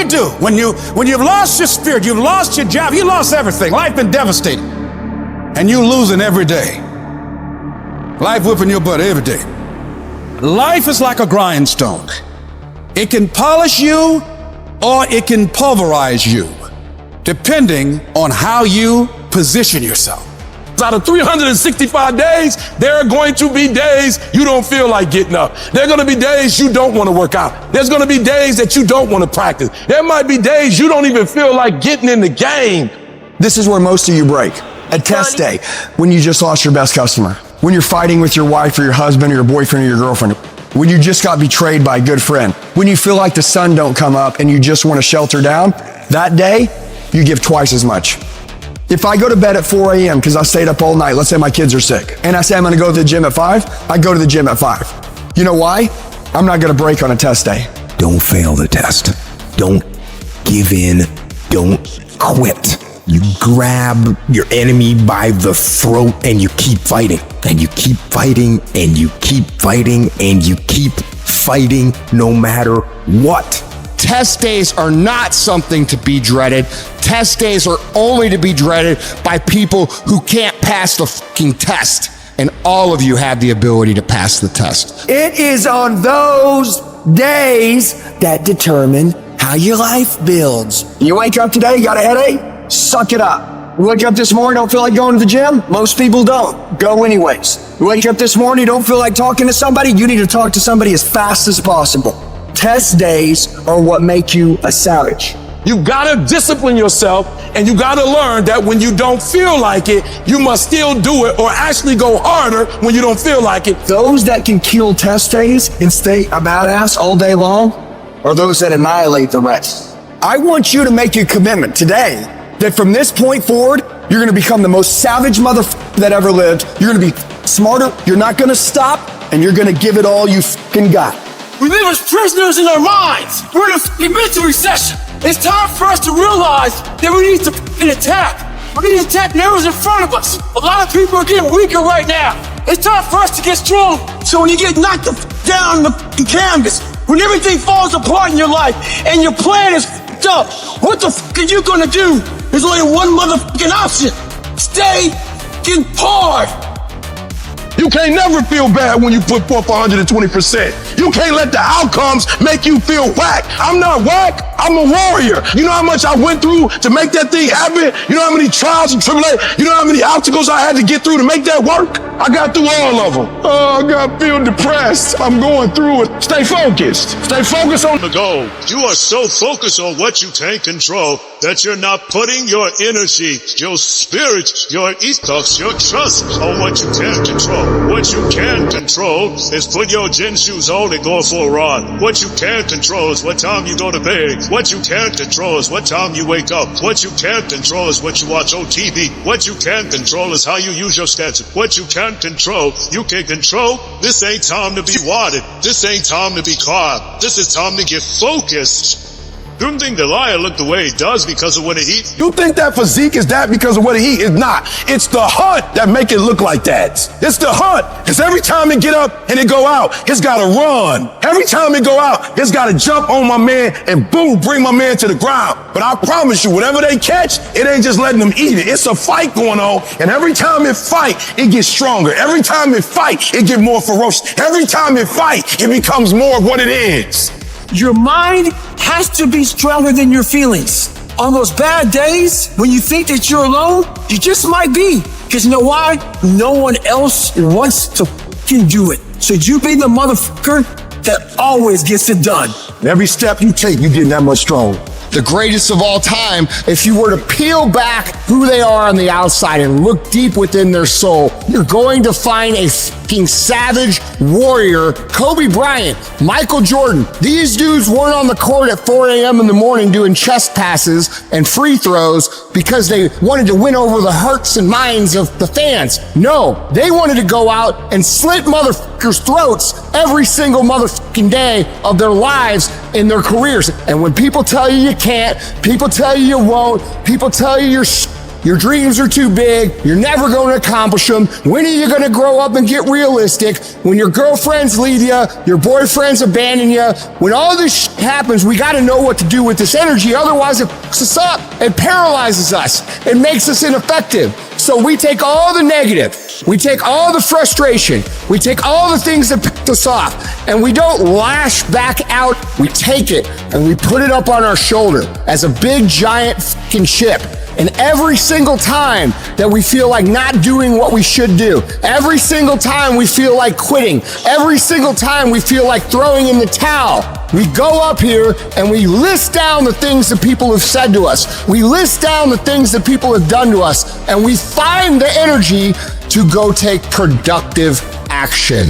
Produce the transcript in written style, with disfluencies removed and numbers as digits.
do? When you've lost your spirit, you've lost your job, you lost everything. Life been devastating. And you losing every day. Life whipping your butt every day. Life is like a grindstone. It can polish you or it can pulverize you, depending on how you position yourself. Out of 365 days, there are going to be days you don't feel like getting up. There are going to be days you don't want to work out. There's going to be days that you don't want to practice. There might be days you don't even feel like getting in the game. This is where most of you break. A test day, when you just lost your best customer. When you're fighting with your wife or your husband or your boyfriend or your girlfriend. When you just got betrayed by a good friend. When you feel like the sun don't come up and you just want to shelter down. That day, you give twice as much. If I go to bed at 4 a.m. because I stayed up all night, let's say my kids are sick, and I say I'm going to go to the gym at 5, I go to the gym at 5. You know why? I'm not going to break on a test day. Don't fail the test. Don't give in. Don't quit. You grab your enemy by the throat and you keep fighting. And you keep fighting and you keep fighting and you keep fighting no matter what. Test days are not something to be dreaded. Test days are only to be dreaded by people who can't pass the fucking test. And all of you have the ability to pass the test. It is on those days that determine how your life builds. You wake up today, you got a headache? Suck it up. You wake up this morning, don't feel like going to the gym? Most people don't. Go anyways. You wake up this morning, don't feel like talking to somebody? You need to talk to somebody as fast as possible. Test days are what make you a savage. You gotta discipline yourself, and you gotta learn that when you don't feel like it, you must still do it or actually go harder when you don't feel like it. Those that can kill test days and stay a badass all day long are those that annihilate the rest. I want you to make a commitment today that from this point forward, you're gonna become the most savage motherfucker that ever lived. You're gonna be smarter, you're not gonna stop, and you're gonna give it all you fucking got. We live as prisoners in our minds. We're in a mental recession. It's time for us to realize that we need to attack. We need to attack narrows in front of us. A lot of people are getting weaker right now. It's time for us to get strong. So when you get knocked down the canvas, when everything falls apart in your life and your plan is up, what the are you gonna do? There's only one motherfucking option. Stay hard. You can't never feel bad when you put forth 120%. You can't let the outcomes make you feel whack. I'm not whack, I'm a warrior. You know how much I went through to make that thing happen? You know how many trials and tribulations, you know how many obstacles I had to get through to make that work? I got through all of them. Oh, I feel depressed. I'm going through it. Stay focused. Stay focused on the goal. You are so focused on what you can't control that you're not putting your energy, your spirit, your ethos, your trust on what you can control. What you can control is put your gym shoes on and go for a run. What you can control is what time you go to bed. What you can control is what time you wake up. What you can control is what you watch on TV. What you can control is how you use your stats. What you can control, you can control. This ain't time to be wadded. This ain't time to be calm. This is time to get focused. You don't think the lion look the way he does because of what he eats? You think that physique is that because of what he eats? It's not. It's the hunt that make it look like that. It's the hunt. Because every time it get up and it go out, it's got to run. Every time it go out, it's got to jump on my man and boom, bring my man to the ground. But I promise you, whatever they catch, it ain't just letting them eat it. It's a fight going on. And every time it fight, it gets stronger. Every time it fight, it get more ferocious. Every time it fight, it becomes more of what it is. Your mind has to be stronger than your feelings. On those bad days, when you think that you're alone, you just might be. Because you know why? No one else wants to fucking do it. So you be the motherfucker that always gets it done. Every step you take, you get that much stronger. The greatest of all time, if you were to peel back who they are on the outside and look deep within their soul, you're going to find a fucking savage warrior. Kobe Bryant, Michael Jordan, these dudes weren't on the court at 4 a.m. in the morning doing chest passes and free throws because they wanted to win over the hearts and minds of the fans. No, they wanted to go out and slit motherfuckers' throats every single motherfucking day of their lives in their careers. And when people tell you you can't, people tell you you won't, people tell you you're Your dreams are too big. You're never going to accomplish them. When are you going to grow up and get realistic? When your girlfriends leave you, your boyfriends abandon you, when all this happens, we got to know what to do with this energy. Otherwise, it fucks us up. It paralyzes us. It makes us ineffective. So we take all the negative. We take all the frustration. We take all the things that piss us off, and we don't lash back out. We take it and we put it up on our shoulder as a big giant fucking chip. And every single time that we feel like not doing what we should do, every single time we feel like quitting, every single time we feel like throwing in the towel, we go up here and we list down the things that people have said to us. We list down the things that people have done to us, and we find the energy to go take productive action.